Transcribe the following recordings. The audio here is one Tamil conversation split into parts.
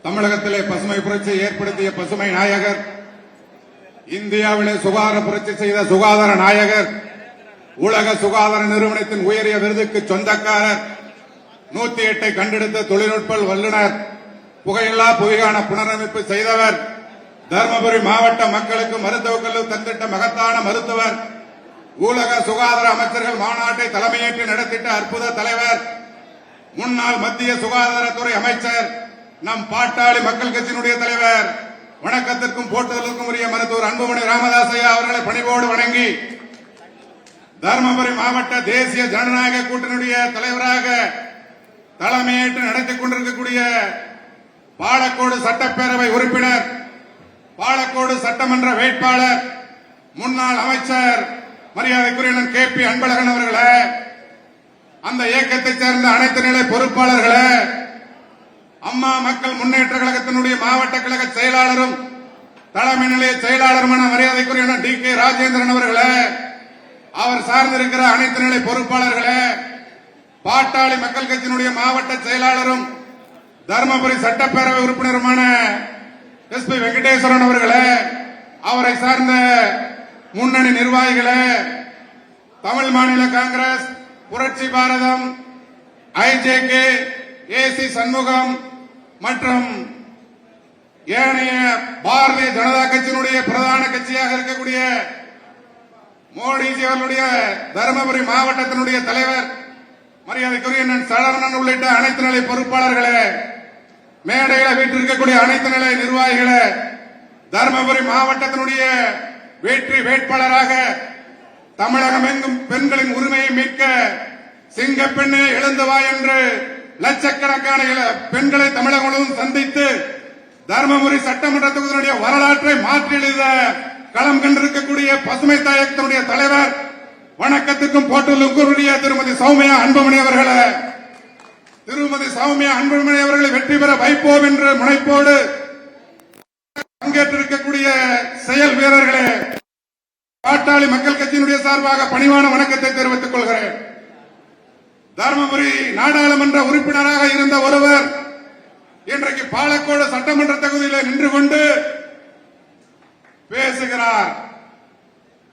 தமிழகத்திலே பசுமை புரட்சியை ஏற்படுத்திய பசுமை நாயகர், இந்தியாவிலே சுகாதார புரட்சி செய்த சுகாதார நாயகர், உலக சுகாதார நிறுவனத்தின் உயரிய விருதுக்கு சொந்தக்காரர், 108 கண்டெடுத்த தொழில்நுட்ப வல்லுநர், புகையில்லா புவிகான புனரமைப்பு செய்தவர், தருமபுரி மாவட்ட மக்களுக்கு மருத்துவக் கல்லூரி தந்திட்ட மகத்தான மருத்துவர், உலக சுகாதார அமைச்சர்கள் மாநாட்டை தலைமையேற்று நடத்திட்ட அற்புத தலைவர், முன்னாள் மத்திய சுகாதாரத்துறை அமைச்சர், நம் பாட்டாளி மக்கள் கட்சியினுடைய தலைவர், வணக்கத்திற்கும் போட்டுதலுக்கும் உரிய மருத்துவர் அன்புமணி ராமதாசையா அவர்களை பணிவோடு வணங்கி, தருமபுரி மாவட்ட தேசிய ஜனநாயக கூட்டணியுடைய தலைவராக தலைமையேற்று நடத்திக் கொண்டிருக்கக்கூடிய பாலக்கோடு சட்டப்பேரவை உறுப்பினர், பாலக்கோடு சட்டமன்ற வேட்பாளர், முன்னாள் அமைச்சர் மரியாதைக்குரிய KP அன்பழகன் அவர்களே, அந்த இயக்கத்தைச் சேர்ந்த அனைத்து நிலை பொறுப்பாளர்களே, அம்மா மக்கள் முன்னேற்ற கழகத்தினுடைய மாவட்ட கழக செயலாளரும் தலைமை நிலைய செயலாளருமான மரியாதைக்குரிய DK ராஜேந்திரன் அவர்களே, அவர் சார்ந்திருக்கிற அனைத்து நிலை பொறுப்பாளர்களே, பாட்டாளி மக்கள் கட்சியினுடைய மாவட்ட செயலாளரும் தருமபுரி சட்டப்பேரவை உறுப்பினருமான SP வெங்கடேஸ்வரன் அவர்களே, அவரை சார்ந்த முன்னணி நிர்வாகிகளே, தமிழ் மாநில காங்கிரஸ், புரட்சி பாரதம், IJK, AC சண்முகம் மற்றும் ஏனைய பாரதிய ஜனதா கட்சியினுடைய பிரதான கட்சியாக இருக்கக்கூடிய மோடிஜி அவர்களுடைய தருமபுரி மாவட்டத்தினுடைய தலைவர் மரியாதைக்குரிய சரவணன் உள்ளிட்ட அனைத்து நிலை பொறுப்பாளர்களே, மேடையில் வீட்டிருக்கக்கூடிய அனைத்து நிலை நிர்வாகிகளே, தருமபுரி மாவட்டத்தினுடைய வெற்றி வேட்பாளராக தமிழகம் எங்கும் பெண்களின் உரிமையை மீட்க சிங்கப்பெண்ணை எழுந்து வா என்று லட்சக்கணக்கான பெண்களை தமிழகம் முழுவதும் சந்தித்து தருமபுரி சட்டமன்ற தொகுதியினுடைய வரலாற்றை மாற்றி எழுத களம் கண்டிருக்கக்கூடிய பசுமை தாயகத்தினுடைய தலைவர், வணக்கத்துக்கும் போட்டுள்ள திருமதி சௌமியா அன்புமணி அவர்களே, திருமதி சௌமியா அன்புமணி அவர்களை வெற்றி பெற வைப்போம் என்ற முனைப்போடு பங்கேற்றிருக்கக்கூடிய செயல் வீரர்களே, பாட்டாளி மக்கள் கட்சியினுடைய சார்பாக பணிவான வணக்கத்தை தெரிவித்துக் கொள்கிறேன். தருமபுரி நாடாளுமன்ற உறுப்பினராக இருந்த ஒருவர் இன்றைக்கு பாலக்கோடு சட்டமன்ற தொகுதியில் நின்று கொண்டு பேசுகிறார்.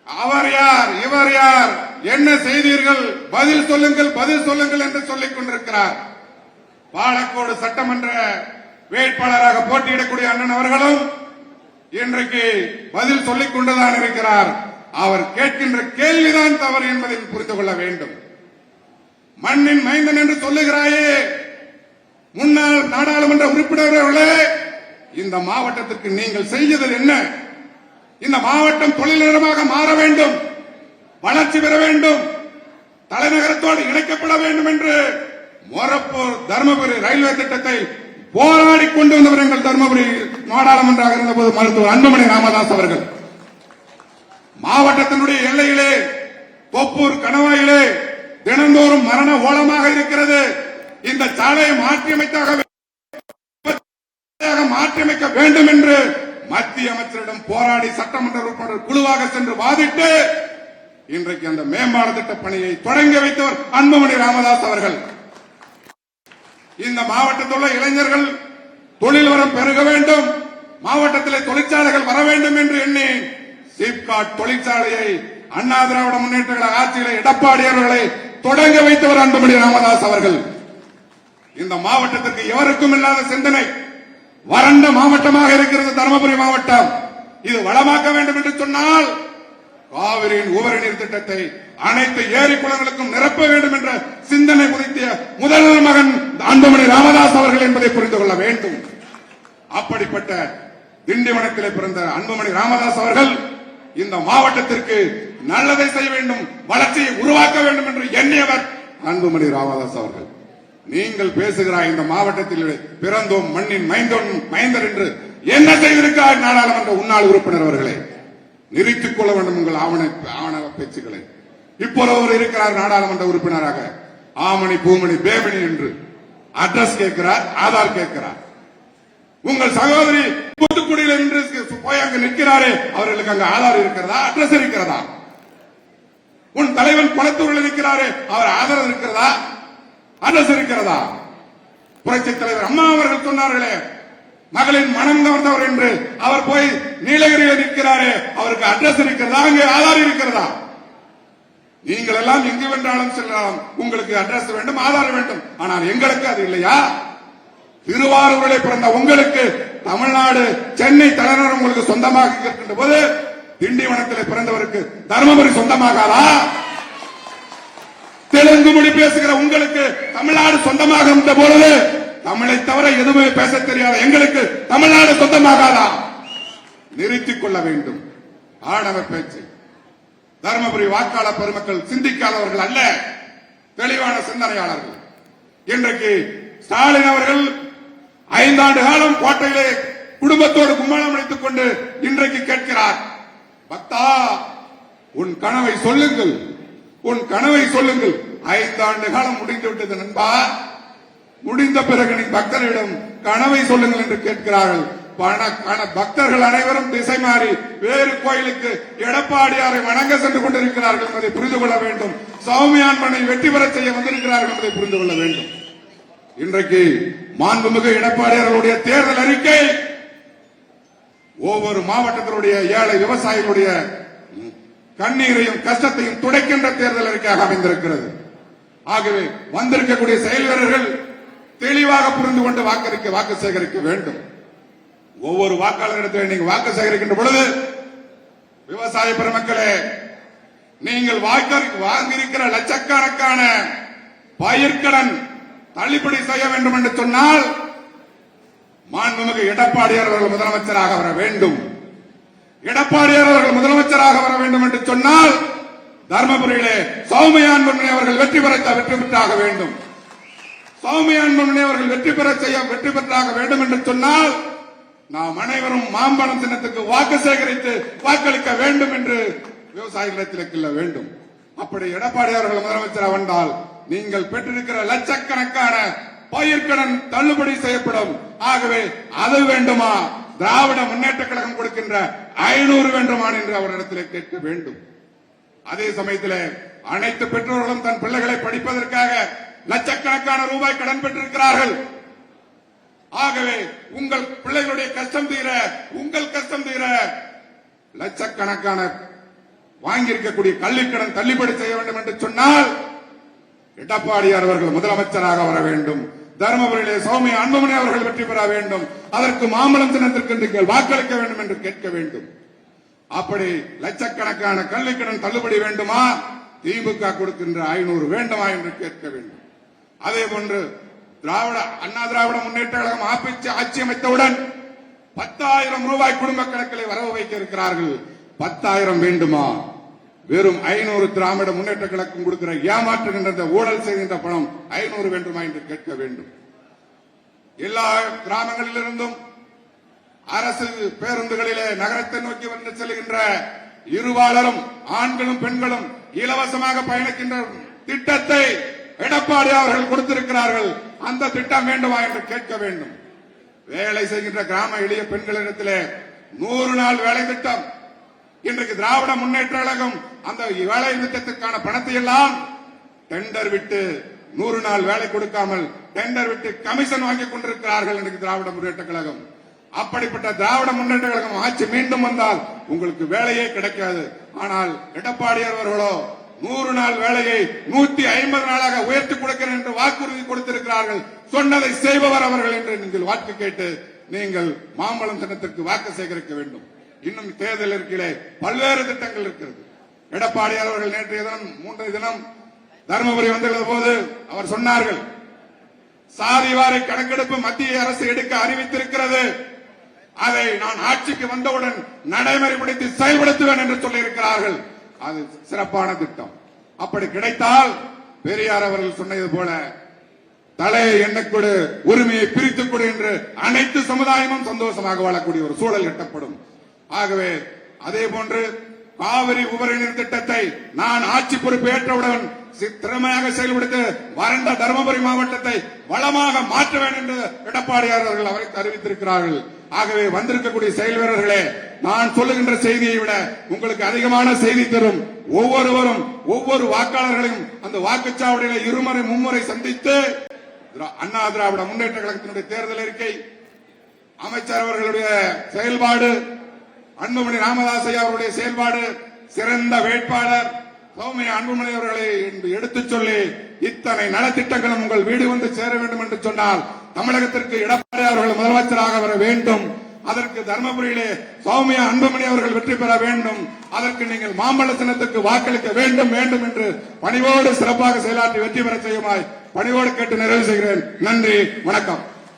அவர் யார், இவர் யார், என்ன செய்தீர்கள், பதில் சொல்லுங்கள், பதில் சொல்லுங்கள் என்று சொல்லிக் கொண்டிருக்கிறார். பாலக்கோடு சட்டமன்ற வேட்பாளராக போட்டியிடக்கூடிய அண்ணன் அவர்களும் இன்றைக்கு பதில் சொல்லிக் கொண்டுதான் இருக்கிறார். அவர் கேட்கின்ற கேள்விதான் தவறு என்பதை புரிந்து கொள்ள வேண்டும். மண்ணின் மைந்தன் என்று சொல்லுகிறாயே, முன்னாள் நாடாளுமன்ற உறுப்பினர்களே, இந்த மாவட்டத்திற்கு நீங்கள் செய்தது என்ன? இந்த மாவட்டம் தொழிலிடமாக மாற வேண்டும், வளர்ச்சி பெற வேண்டும், தலைநகரத்தோடு இணைக்கப்பட வேண்டும் என்று மொரப்பூர் தருமபுரி ரயில்வே திட்டத்தை போராடி கொண்டு வந்தவர் எங்கள் தருமபுரி நாடாளுமன்றாக இருந்தபோது மருத்துவர் அன்புமணி ராமதாஸ் அவர்கள். மாவட்டத்தினுடைய எல்லையிலே தொப்பூர் கணவாயிலே தினந்தோறும் மரண ஓலமாக இருக்கிறது. இந்த சாலையை மாற்றியமைக்க வேண்டும் என்று மத்திய அமைச்சரிடம் போராடி சட்டமன்ற உறுப்பினர் குழுவாக சென்று வாதிட்டு இன்றைக்கு அந்த மேம்பால திட்ட பணியை தொடங்கி வைத்தவர் அன்புமணி ராமதாஸ் அவர்கள். இந்த மாவட்டத்தில் உள்ள இளைஞர்கள் தொழில் வரம் பெருக வேண்டும், மாவட்டத்திலே தொழிற்சாலைகள் வர வேண்டும் என்று எண்ணி சிப்காட் தொழிற்சாலையை அண்ணா திராவிட முன்னேற்ற கழக ஆட்சியிலே எடப்பாடி அவர்களை தொடங்க வைத்தவர் அன்புமணி ராமதாஸ் அவர்கள். இந்த மாவட்டத்திற்கு எவருக்கும் இல்லாத சிந்தனை, வறண்ட மாவட்டமாக இருக்கிறது தருமபுரி மாவட்டம். இது வளமாக்க வேண்டும் என்று சொன்னால் காவிரியின் உபரி நீர் திட்டத்தை அனைத்து ஏரி குளங்களுக்கும் நிரப்ப வேண்டும் என்ற சிந்தனை உதித்திய முதல் மகன் அன்புமணி ராமதாஸ் அவர்கள் என்பதை புரிந்து கொள்ள வேண்டும். அப்படிப்பட்ட திண்டிவனத்திலே பிறந்த அன்புமணி ராமதாஸ் அவர்கள் இந்த மாவட்டத்திற்கு நல்லதை செய்ய வேண்டும், வளர்ச்சியை உருவாக்க வேண்டும் என்று எண்ணியவர் அன்புமணி ராமதாஸ் அவர்கள். நீங்கள் பேசுகிறார் இந்த மாவட்டத்தில் பிறந்தோம் மண்ணின் மைந்தர் என்று என்ன செய்திருக்கிறார் நாடாளுமன்ற முன்னாள் உறுப்பினர் அவர்களை நிறுத்திக் கொள்ள வேண்டும் உங்கள் ஆவண பேச்சுக்களை. இப்பொழுது இருக்கிறார் நாடாளுமன்ற உறுப்பினராக, ஆமணி பூமணி பேபணி என்று அட்ரஸ் கேட்கிறார், ஆதார் கேட்கிறார். உங்கள் சகோதரி தூத்துக்குடியில் என்று போய் அங்கு நிற்கிறாரே, அவர்களுக்கு அங்கு ஆதார் இருக்கிறதா, அட்ரஸ் இருக்கிறதா? உன் தலைவன் குளத்தூரில் நிற்கிறாரே, அவர் ஆதாரம் இருக்கிறதா, அட்ரஸ் இருக்கிறதா? புரட்சித் தலைவர் அம்மா அவர்கள் சொன்னார்களே, மகளின் மனம் கவர்ந்தவர் என்று அவர் போய் நீலகிரியில் நிற்கிறாரே, அவருக்கு அட்ரஸ் இருக்கிறதா? அங்கே ஆதார் இருக்கிறதா? நீங்கள் எல்லாம் எங்கு வென்றாலும் செல்லலாம், உங்களுக்கு அட்ரஸ் வேண்டும், ஆதார் வேண்டும். ஆனால் எங்களுக்கு அது இல்லையா? திருவாரூரிலே பிறந்த உங்களுக்கு தமிழ்நாடு சென்னை தலைநகரம் உங்களுக்கு சொந்தமாக இருக்கின்ற போது திண்டிவனத்தில் பிறந்தவருக்கு தர்மபுரி சொந்தமாகாதா? தெலுங்கு மொழி பேசுகிற உங்களுக்கு தமிழ்நாடு சொந்தமாக இருந்த பொழுது தமிழை தவிர எதுவுமே பேச தெரியாத எங்களுக்கு தமிழ்நாடு சொந்தமாகாதா? நிறுத்திக் கொள்ள வேண்டும் ஆணவ பேச்சு. தர்மபுரி வாக்காளர் பெருமக்கள் சிந்திக்காதவர்கள் அல்ல, தெளிவான சிந்தனையாளர்கள். இன்றைக்கு ஸ்டாலின் அவர்கள் 5 ஆண்டு காலம் கோட்டையிலே குடும்பத்தோடு கும்மாளம் அடித்துக் கொண்டு இன்றைக்கு கேட்கிறார், பக்தா உன் கனவை சொல்லுங்கள், உன் கனவை சொல்லுங்கள். 5 ஆண்டு காலம் முடிந்து விட்டது நண்பா, முடிந்த பிறகு நீ பக்தர்களிடம் கனவை சொல்லுங்கள் என்று கேட்கிறார்கள். பக்தர்கள் அனைவரும் திசை மாறி வேறு கோயிலுக்கு எடப்பாடியாரை வணங்க சென்று கொண்டிருக்கிறார்கள் என்பதை புரிந்து கொள்ள வேண்டும். சௌமியான்மனை வெற்றி பெற செய்ய வந்திருக்கிறார்கள் என்பதை புரிந்து கொள்ள வேண்டும். இன்றைக்கு மாண்புமிகு எடப்பாடியார்களுடைய தேர்தல் அறிக்கை ஒவ்வொரு மாவட்டத்தினுடைய ஏழை விவசாயிகளுடைய கண்ணீரையும் கஷ்டத்தையும் துடைக்கின்ற தேர்தல் அறிக்கையாக அமைந்திருக்கிறது. ஆகவே வந்திருக்கக்கூடிய செயல் வீரர்கள் தெளிவாக புரிந்து கொண்டு வாக்கு சேகரிக்க வேண்டும். ஒவ்வொரு வாக்காளர்களிடத்தில் நீங்கள் வாக்கு சேகரிக்கின்ற பொழுது விவசாய பெருமக்களே, நீங்கள் வாங்கியிருக்கிற லட்சக்கணக்கான பயிர்க்கடன் தள்ளுபடி செய்ய வேண்டும் என்று சொன்னால் மாண்புமிகு எடப்பாடியார் அவர்கள் முதலமைச்சராக வர வேண்டும். எடப்பாடியார் அவர்கள் முதலமைச்சராக வர வேண்டும் என்று சொன்னால் தர்மபுரியிலே சௌமியான்மணி அவர்கள் வெற்றி பெற்றாக வேண்டும். சௌமியான்மணி அவர்கள் வெற்றி பெற்றாக வேண்டும் என்று சொன்னால் நாம் அனைவரும் மாம்பழம் சின்னத்துக்கு வாக்கு சேகரித்து வாக்களிக்க வேண்டும் என்று விவசாயிகளிடத்தில் கிள்ள வேண்டும். அப்படி எடப்பாடியார் அவர்கள் முதலமைச்சராக வந்தால் நீங்கள் பெற்றிருக்கிற லட்சக்கணக்கான பயிர்க்கடன் தள்ளுபடி செய்யப்படும். ஆகவே அது வேண்டுமா, திராவிட முன்னேற்ற கழகம் கொடுக்கின்ற 500 வேண்டுமா என்று அவரிடத்தில் கேட்க வேண்டும். அதே சமயத்தில் அனைத்து பெற்றோர்களும் தன் பிள்ளைகளை படிப்பதற்காக லட்சக்கணக்கான ரூபாய் கடன் பெற்றிருக்கிறார்கள். ஆகவே உங்கள் பிள்ளைகளுடைய கஷ்டம் தீர, உங்கள் கஷ்டம் தீர லட்சக்கணக்கான வாங்கியிருக்கக்கூடிய கல்விக்கடன் தள்ளுபடி செய்ய வேண்டும் என்று சொன்னால் எடப்பாடியார் அவர்கள் முதலமைச்சராக வர வேண்டும். தர்மபுரியிலே சௌமியா அன்புமணி அவர்கள் வெற்றி பெற வேண்டும். அதற்கு மாம்பழம் தினத்திற்கு நீங்கள் வாக்களிக்க வேண்டும் என்று கேட்க வேண்டும். அப்படி லட்சக்கணக்கான கல்விக்கடன் தள்ளுபடி வேண்டுமா, திமுக கொடுக்கின்ற 500 வேண்டுமா என்று கேட்க வேண்டும். அதே போன்று அண்ணா திராவிட முன்னேற்ற கழகம் ஆட்சி அமைத்தவுடன் 10,000 ரூபாய் குடும்ப கணக்கிலே வரவு வைக்க இருக்கிறார்கள். 10,000 வேண்டுமா? வெறும் 500 திராவிட முன்னேற்ற கழகம் கொடுக்கிற ஏமாற்றுகின்ற ஊழல் செய்கின்ற பணம் 500 வேண்டுமா என்று கேட்க வேண்டும். எல்லா கிராமங்களிலிருந்தும் அரசு பேருந்துகளிலே நகரத்தை நோக்கி வந்து செல்கின்ற இருபாலரும் ஆண்களும் பெண்களும் இலவசமாக பயணிக்கின்ற திட்டத்தை எடப்பாடி அவர்கள் கொடுத்திருக்கிறார்கள். அந்த திட்டம் வேண்டுமா என்று கேட்க வேண்டும். வேலை செய்கின்ற கிராம எளிய பெண்களிடத்திலே 100 நாள் வேலை திட்டம். இன்றைக்கு திராவிட முன்னேற்ற கழகம் அந்த வேலை திட்டத்துக்கான பணத்தை எல்லாம் டெண்டர் விட்டு 100 நாள் வேலை கொடுக்காமல் டெண்டர் விட்டு கமிஷன் வாங்கிக் கொண்டிருக்கிறார்கள் இன்றைக்கு திராவிட முன்னேற்ற கழகம். அப்படிப்பட்ட திராவிட முன்னேற்ற கழகம் ஆட்சி மீண்டும் வந்தால் உங்களுக்கு வேலையே கிடைக்காது. ஆனால் எடப்பாடியார் அவர்களோ 100 நாள் வேலையை 150 நாளாக உயர்த்தி கொடுக்கிறேன் என்று வாக்குறுதி கொடுத்திருக்கிறார்கள். சொன்னதை செய்பவர் அவர்கள் என்று நீங்கள் வாக்கு கேட்டு நீங்கள் மாம்பழம் சின்னத்திற்கு வாக்கு சேகரிக்க வேண்டும். இன்னும் தேர்தல் இருக்கையிலே பல்வேறு திட்டங்கள் இருக்கிறது. எடப்பாடியார் அவர்கள் நேற்றைய தினம் 3 தினம் தர்மபுரி வந்திருந்த போது அவர் சொன்னார்கள், சாதிவாரி கணக்கெடுப்பு மத்திய அரசு எடுக்க அறிவித்திருக்கிறது, அதை நான் ஆட்சிக்கு வந்தவுடன் நடைமுறைப்படுத்தி செயல்படுத்துவேன் என்று சொல்லியிருக்கிறார்கள். அது சிறப்பான திட்டம். அப்படி கிடைத்தால் பெரியார் அவர்கள் சொன்னது போல தலையை எண்ணக்கூட உரிமையை பிரித்துக் கொடு என்று அனைத்து சமுதாயமும் சந்தோஷமாக வாழக்கூடிய ஒரு சூழல் எட்டப்படும். ஆகவே அதே போன்று காவிரி உபரி நீர் திட்டத்தை நான் ஆட்சி பொறுப்பு ஏற்றவுடன் திறமையாக செயல்படுத்த வறண்ட தருமபுரி மாவட்டத்தை வளமாக மாற்றுவேன் என்று எடப்பாடியார் அவர்கள் அவரை அறிவித்திருக்கிறார்கள். ஆகவே வந்திருக்கக்கூடிய செயல் வீரர்களே, நான் சொல்லுகின்ற செய்தியை விட உங்களுக்கு அதிகமான செய்தி தரும். ஒவ்வொருவரும் ஒவ்வொரு வாக்காளர்களையும் அந்த வாக்குச்சாவடியில இருமுறை மும்முறை சந்தித்து அண்ணா திராவிட முன்னேற்ற கழகத்தினுடைய தேர்தல் அறிக்கை அமைச்சர் அவர்களுடைய செயல்பாடு, அன்புமணி ராமதாஸ் ஐயா அவருடைய செயல்பாடு, சிறந்த வேட்பாளர் சௌமியா அன்புமணி அவர்களை எடுத்துச் சொல்லி இத்தனை நலத்திட்டங்களும் உங்கள் வீடு வந்து சேர வேண்டும் என்று சொன்னால் தமிழகத்திற்கு எடப்பாடி அவர்கள் முதலமைச்சராக வர வேண்டும். அதற்கு தர்மபுரியிலே சௌமியா அன்புமணி அவர்கள் வெற்றி பெற வேண்டும். அதற்கு நீங்கள் மாம்பழ சின்னத்துக்கு வாக்களிக்க வேண்டும் வேண்டும் என்று பணிவோடு சிறப்பாக செயலாற்றி வெற்றி பெற செய்யுமாய் பணிவோடு கேட்டு நிறைவு செய்கிறேன். நன்றி, வணக்கம்.